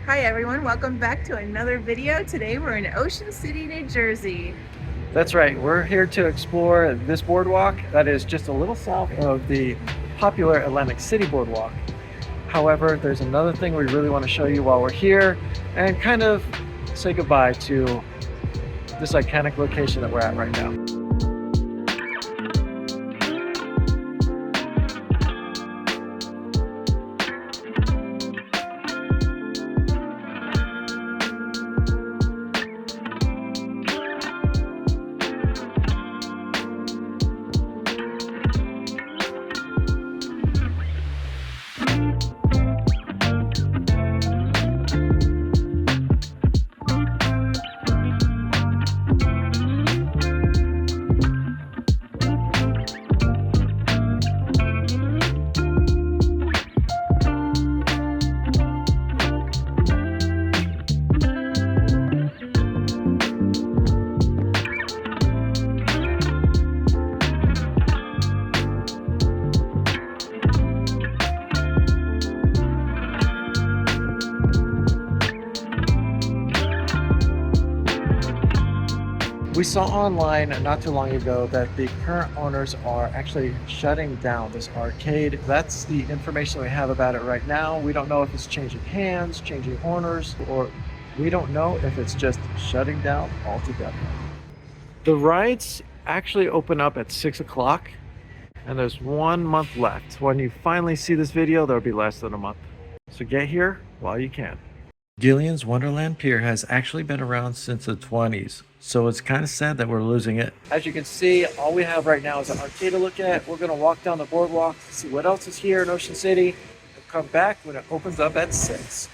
Hi everyone, welcome back to another video. Today we're in Ocean City, New Jersey. That's right, we're here to explore this boardwalk that is just a little south of the popular Atlantic City boardwalk. However, there's another thing we really want to show you while we're here and kind of say goodbye to this iconic location that we're at right now. We saw online not too long ago that the current owners are actually shutting down this arcade. That's the information we have about it right now. We don't know if it's changing hands, changing owners, or we don't know if it's just shutting down altogether. The rides actually open up at 6 o'clock and there's 1 month left. When you finally see this video, there'll be less than a month. So get here while you can. Gillian's Wonderland Pier has actually been around since the 20s, so it's kind of sad that we're losing it. As you can see, all we have right now is an arcade to look at. We're going to walk down the boardwalk, see what else is here in Ocean City, and come back when it opens up at 6.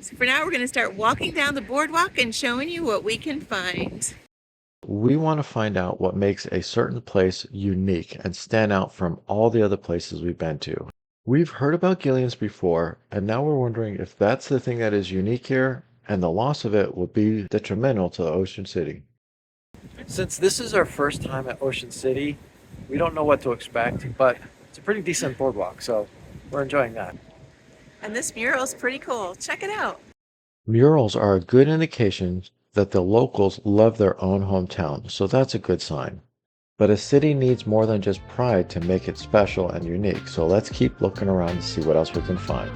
So for now, we're going to start walking down the boardwalk and showing you what we can find. We want to find out what makes a certain place unique and stand out from all the other places we've been to. We've heard about Gillian's before, and now we're wondering if that's the thing that is unique here, and the loss of it will be detrimental to Ocean City. Since this is our first time at Ocean City, we don't know what to expect, but it's a pretty decent boardwalk, so we're enjoying that. And this mural is pretty cool. Check it out. Murals are a good indication that the locals love their own hometown, so that's a good sign. But a city needs more than just pride to make it special and unique, so let's keep looking around to see what else we can find.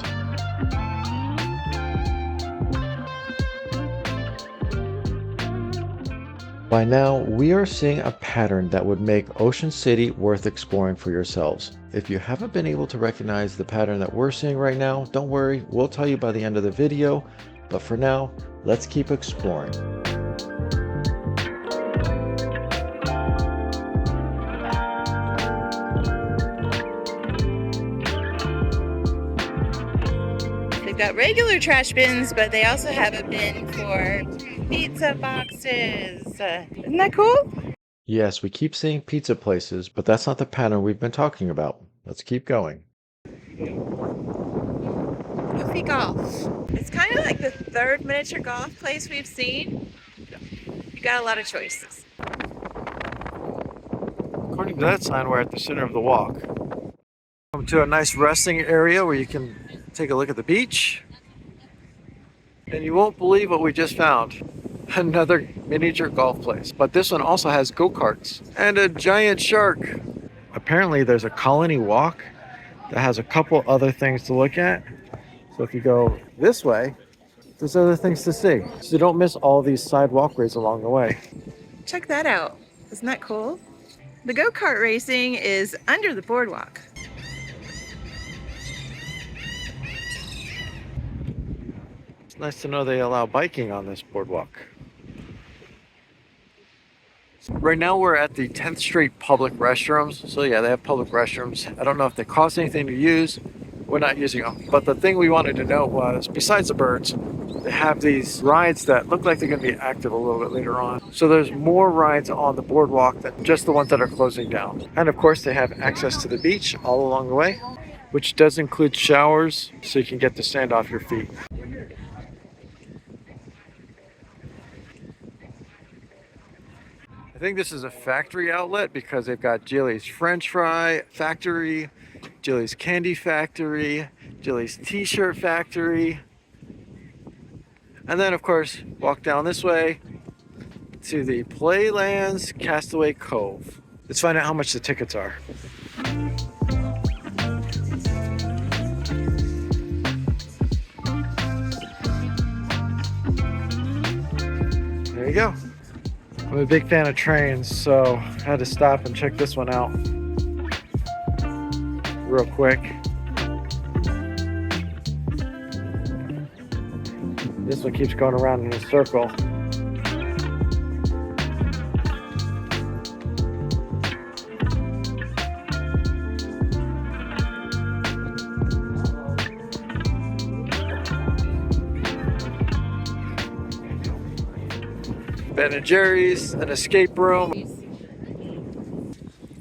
By now, we are seeing a pattern that would make Ocean City worth exploring for yourselves. If you haven't been able to recognize the pattern that we're seeing right now, don't worry, we'll tell you by the end of the video, but for now, let's keep exploring. They've got regular trash bins, but they also have a bin for pizza boxes. Isn't that cool? Yes, we keep seeing pizza places, but that's not the pattern we've been talking about. Let's keep going. Goofy Golf. It's kind of like the third miniature golf place we've seen. You got a lot of choices. According to that sign, we're at the center of the walk. Come to a nice resting area where you can take a look at the beach. And you won't believe what we just found. Another miniature golf place. But this one also has go-karts and a giant shark. Apparently there's a colony walk that has a couple other things to look at. So if you go this way, there's other things to see. So don't miss all these side walkways along the way. Check that out. Isn't that cool? The go-kart racing is under the boardwalk. It's nice to know they allow biking on this boardwalk. Right now we're at the 10th Street public restrooms. So yeah, they have public restrooms. I don't know if they cost anything to use. We're not using them. But the thing we wanted to know was, besides the birds, they have these rides that look like they're going to be active a little bit later on. So there's more rides on the boardwalk than just the ones that are closing down. And of course they have access to the beach all along the way, which does include showers so you can get the sand off your feet. I think this is a factory outlet because they've got Jilly's French Fry Factory, Jilly's Candy Factory, Jilly's T-shirt Factory. And then, of course, walk down this way to the Playlands Castaway Cove. Let's find out how much the tickets are. There you go. I'm a big fan of trains, so I had to stop and check this one out real quick. This one keeps going around in a circle. Ben & Jerry's, an escape room,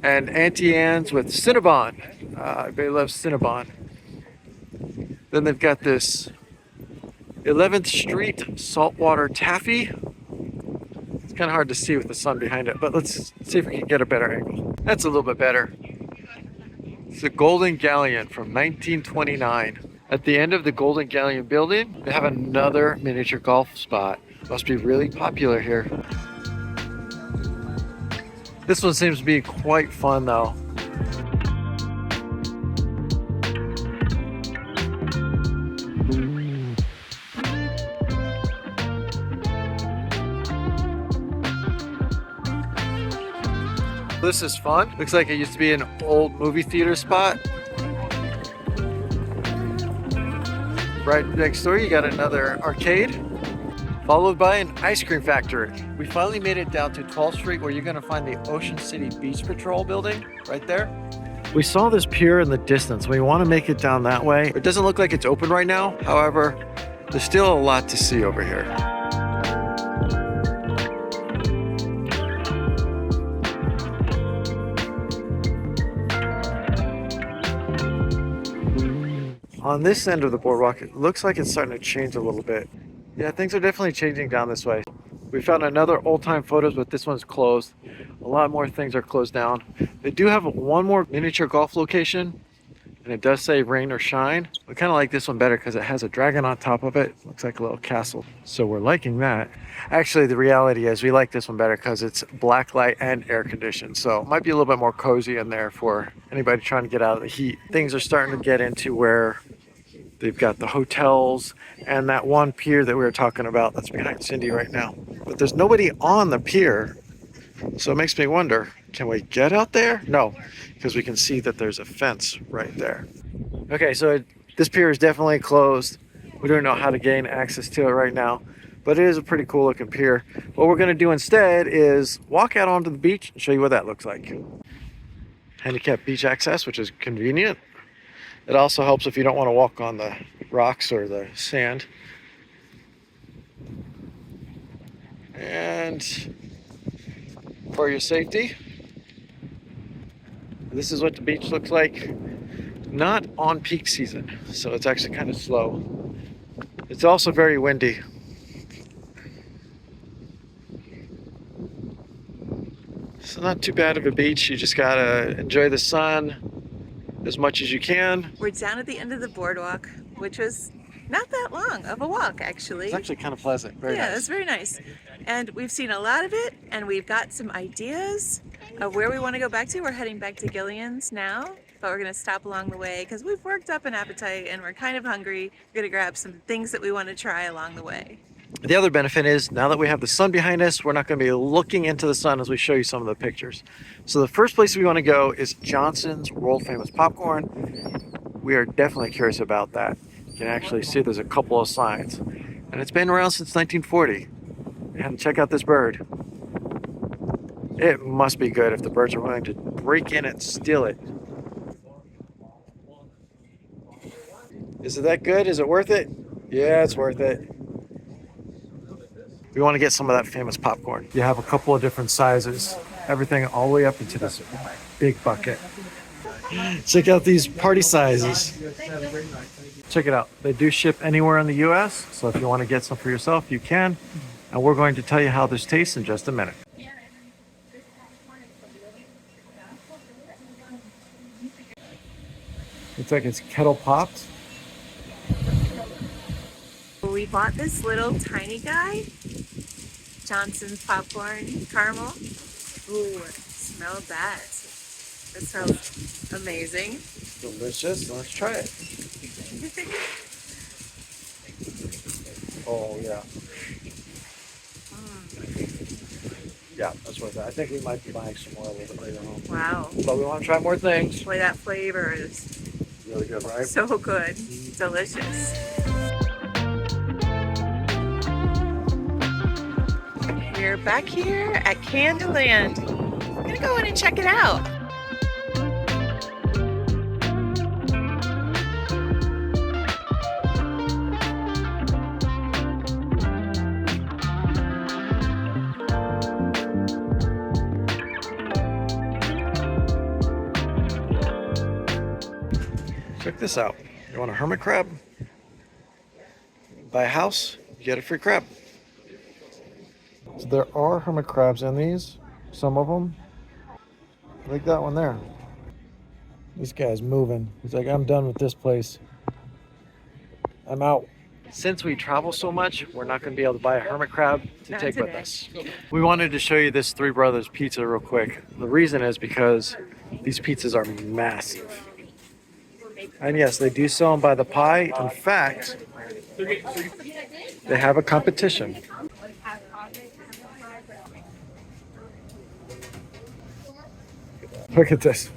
and Auntie Anne's with Cinnabon. Everybody loves Cinnabon. Then they've got this 11th Street saltwater taffy. It's kind of hard to see with the sun behind it, but let's see if we can get a better angle. That's a little bit better. It's the Golden Galleon from 1929. At the end of the Golden Galleon building, they have another miniature golf spot. Must be really popular here. This one seems to be quite fun though. This is fun. Looks like it used to be an old movie theater spot. Right next door, you got another arcade, followed by an ice cream factory. We finally made it down to 12th Street, where you're gonna find the Ocean City Beach Patrol building right there. We saw this pier in the distance. We wanna make it down that way. It doesn't look like it's open right now. However, there's still a lot to see over here. On this end of the boardwalk, it looks like it's starting to change a little bit. Yeah, things are definitely changing down this way. We found another old time photos, but this one's closed. A lot more things are closed down. They do have one more miniature golf location, and it does say rain or shine. We kind of like this one better because it has a dragon on top of it. Looks like a little castle. So we're liking that. Actually, the reality is we like this one better because it's black light and air conditioned. So it might be a little bit more cozy in there for anybody trying to get out of the heat. Things are starting to get into where they've got the hotels and that one pier that we were talking about that's behind Cindy right now. But there's nobody on the pier. So it makes me wonder, can we get out there? No, because we can see that there's a fence right there. Okay, so this pier is definitely closed. We don't know how to gain access to it right now, but it is a pretty cool looking pier. What we're gonna do instead is walk out onto the beach and show you what that looks like. Handicap beach access, which is convenient. It also helps if you don't want to walk on the rocks or the sand. And for your safety, this is what the beach looks like. Not on peak season, so it's actually kind of slow. It's also very windy. So not too bad of a beach. You just gotta enjoy the sun as much as you can. We're down at the end of the boardwalk, which was not that long of a walk, actually. It's actually kind of pleasant. Very yeah, nice. it's very nice. And we've seen a lot of it, and we've got some ideas of where we want to go back to. We're heading back to Gillian's now, but we're going to stop along the way because we've worked up an appetite and we're kind of hungry. We're going to grab some things that we want to try along the way. The other benefit is, now that we have the sun behind us, we're not going to be looking into the sun as we show you some of the pictures. So the first place we want to go is Johnson's world famous popcorn. We are definitely curious about that. You can actually see there's a couple of signs. And it's been around since 1940. And check out this bird. It must be good if the birds are willing to break in and steal it. Is it that good? Is it worth it? Yeah, it's worth it. We want to get some of that famous popcorn. You have a couple of different sizes. Everything all the way up into this big bucket. Check out these party sizes. Check it out. They do ship anywhere in the US, so if you want to get some for yourself, you can. And we're going to tell you how this tastes in just a minute. Looks like it's kettle popped. we bought this little tiny guy, Johnson's popcorn caramel. Ooh, smell that. That smells amazing. Delicious. Let's try it. Oh yeah. Yeah, that's worth it. I think we might be buying some more a little bit later on. Wow. But we want to try more things. Boy, that flavor is Really good, right? so good. Delicious. We're back here at Candyland. I'm gonna go in and check it out. Check this out. You want a hermit crab? Buy a house, you get a free crab. So there are hermit crabs in these, some of them. Like that one there. This guy's moving. He's like, I'm done with this place. I'm out. Since we travel so much, we're not going to be able to buy a hermit crab to Not take with today. us. We wanted to show you this Three Brothers pizza real quick. The reason is because these pizzas are massive. And yes, they do sell them by the pie. In fact, they have a competition. Look at this.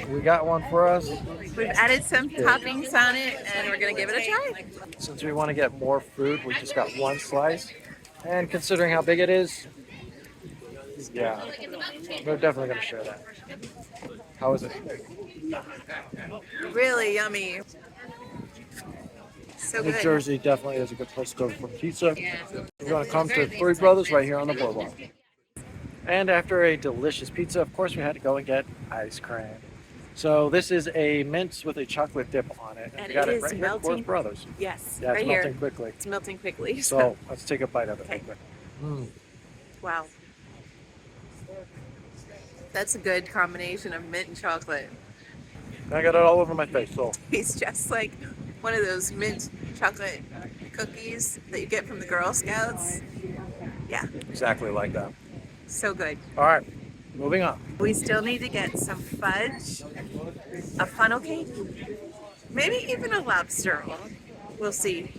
We got one for us. We've added some toppings on it and we're gonna give it a try. Since we want to get more food, we just got one slice. And considering how big it is, yeah, we're definitely going to share that. How is it? Really yummy. So New good. Jersey definitely is a good place to go for pizza. We're going to come to Three Brothers right here on the boardwalk. And after a delicious pizza, of course, we had to go and get ice cream. So this is a mint with a chocolate dip on it. And we got it it is right here at melting. Forest Brothers. Yes, Yeah, it's right melting here. quickly. It's melting quickly. So let's take a bite of it. Okay. Real quick. Mm. Wow. That's a good combination of mint and chocolate. I got it all over my face. So Tastes just like one of those mint chocolate cookies that you get from the Girl Scouts. Yeah, exactly like that. so good. All right, moving on. We still need to get some fudge, a funnel cake, maybe even a lobster roll. We'll see.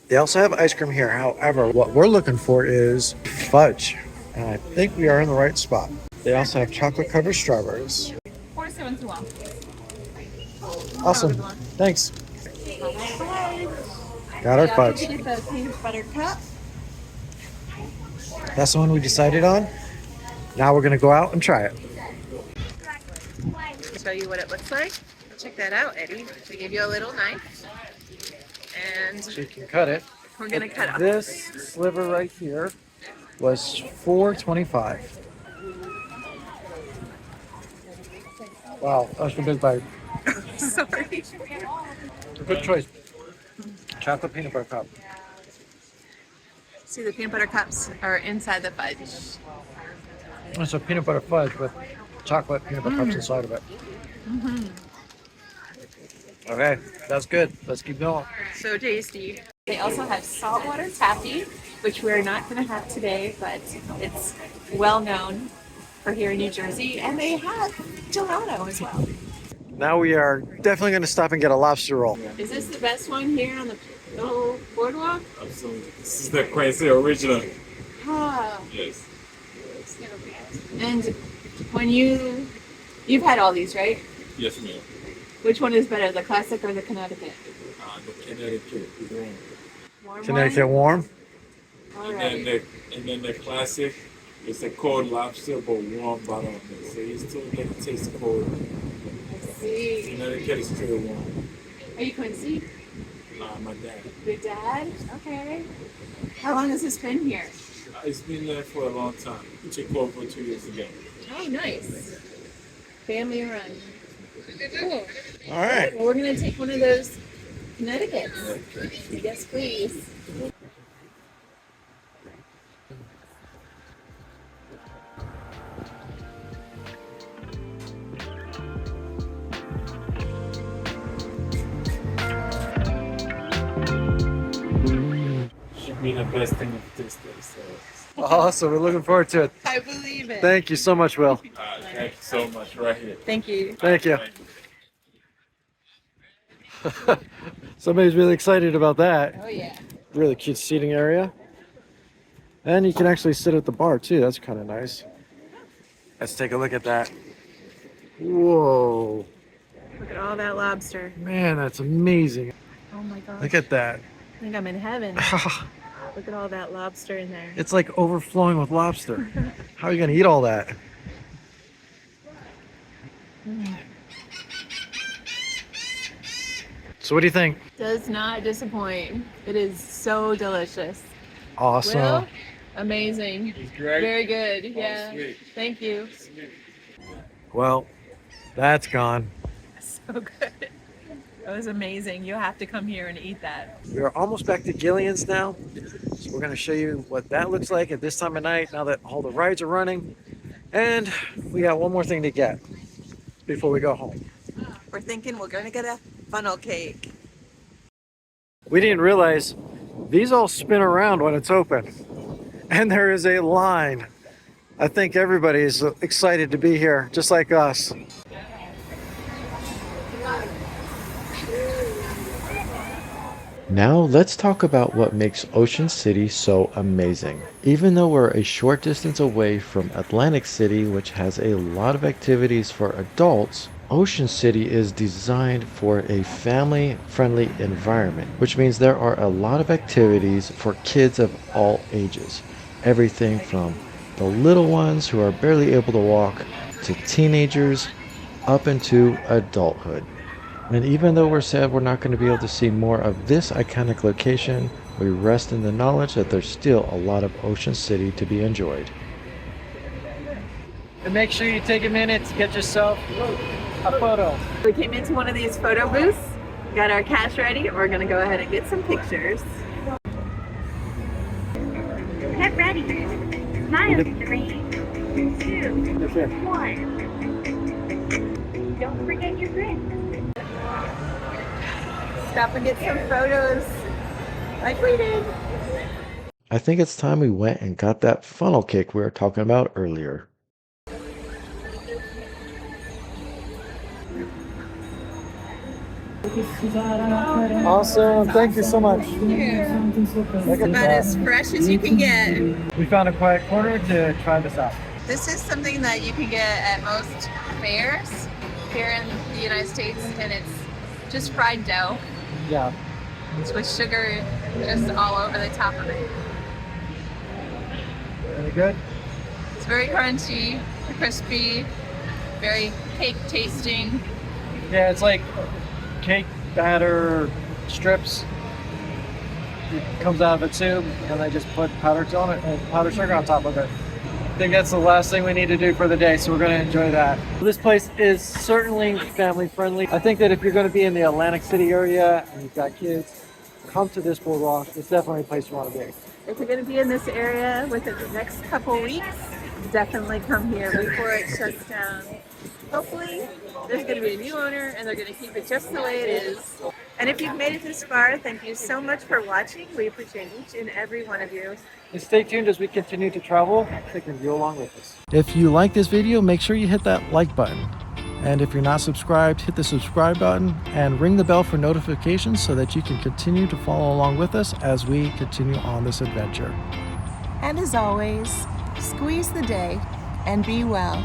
They also have ice cream here. However, what we're looking for is fudge. And I think we are in the right spot. They also have chocolate covered strawberries. 4721. Awesome. Thanks. Got our fudge. Get the peanut butter cup. That's the one we decided on. Now we're going to go out and try it. I'll show you what it looks like. Check that out, Eddie. We give you a little knife. And So you can cut it. we're gonna cut off. This sliver right here was $4.25. Wow, that's a big bite. Sorry. Good choice. Chocolate peanut butter cup. See, the peanut butter cups are inside the fudge. It's a peanut butter fudge with chocolate peanut butter cups inside of it. Okay, that's good. Let's keep going. So tasty. They also have saltwater taffy, which we're not going to have today, but it's well known for here in New Jersey. And they have gelato as well. Now we are definitely going to stop and get a lobster roll. Is this the best one here on the whole boardwalk? Absolutely. This is the Quincy original. Ah. Yes. And when you've had all these, right? Yes, ma'am. Which one is better, the classic or the Connecticut? The Connecticut is one. Warm Connecticut warm. All And right. then the classic is a cold lobster but warm bottom of it. So you still get the taste of cold. Let's see. Connecticut is still warm. Are you Quincy? My dad. Your dad? Okay. How long has this been here? It's been there for a long time. We took over 2 years ago. Oh, nice. Family run. Cool. All right. Well, we're going to take one of those Connecticut's. Yes, please. be the best thing of this day. So, Awesome. We're looking forward to it. I believe it. Thank you so much, Will. thank you so much. Right here. Thank you. Thank you. Somebody's really excited about that. Oh yeah. Really cute seating area. And you can actually sit at the bar too. That's kind of nice. Let's take a look at that. Whoa. Look at all that lobster. Man, that's amazing. Oh my gosh. Look at that. I think I'm in heaven. Look at all that lobster in there. It's like overflowing with lobster. How are you going to eat all that? So what do you think? Does not disappoint. It is so delicious. Awesome. Will, amazing. It's great. Very good. Yeah. sweet. Thank you. Well, that's gone. So good. That was amazing. You have to come here and eat that. We're almost back to Gillian's now. So we're going to show you what that looks like at this time of night now that all the rides are running. And we got one more thing to get before we go home. We're thinking we're going to get a funnel cake. We didn't realize these all spin around when it's open. And there is a line. I think everybody is excited to be here, just like us. Now let's talk about what makes Ocean City so amazing. Even though we're a short distance away from Atlantic City, which has a lot of activities for adults, Ocean City is designed for a family-friendly environment, which means there are a lot of activities for kids of all ages. Everything from the little ones who are barely able to walk to teenagers up into adulthood. And even though we're sad we're not going to be able to see more of this iconic location, we rest in the knowledge that there's still a lot of Ocean City to be enjoyed. And make sure you take a minute to get yourself a photo. We came into one of these photo booths, got our cash ready, and we're going to go ahead and get some pictures. Get ready. Smile. 3, 2, 1. Don't forget your grin. Stop and get some photos like we did. I think it's time we went and got that funnel cake we were talking about earlier. Awesome. Thank you so much. It's about as fresh as you can get. We found a quiet corner to try this out. This is something that you can get at most fairs here in the United States, and it's just fried dough. Yeah. It's with sugar just all over the top of it. Any good? It's very crunchy, crispy, very cake tasting. Yeah, it's like cake batter strips. It comes out of a tube and they just put powdered sugar on top of it. I think that's the last thing we need to do for the day, so we're going to enjoy that. This place is certainly family friendly. I think that if you're going to be in the Atlantic City area and you've got kids, come to this boardwalk. It's definitely a place you want to be. If you're going to be in this area within the next couple weeks, definitely come here before it shuts down. Hopefully, there's going to be a new owner and they're going to keep it just the way it is. And if you've made it this far, thank you so much for watching. We appreciate each and every one of you. And stay tuned as we continue to travel, taking you along with us. If you like this video, make sure you hit that like button. And if you're not subscribed, hit the subscribe button and ring the bell for notifications so that you can continue to follow along with us as we continue on this adventure. And as always, squeeze the day and be well.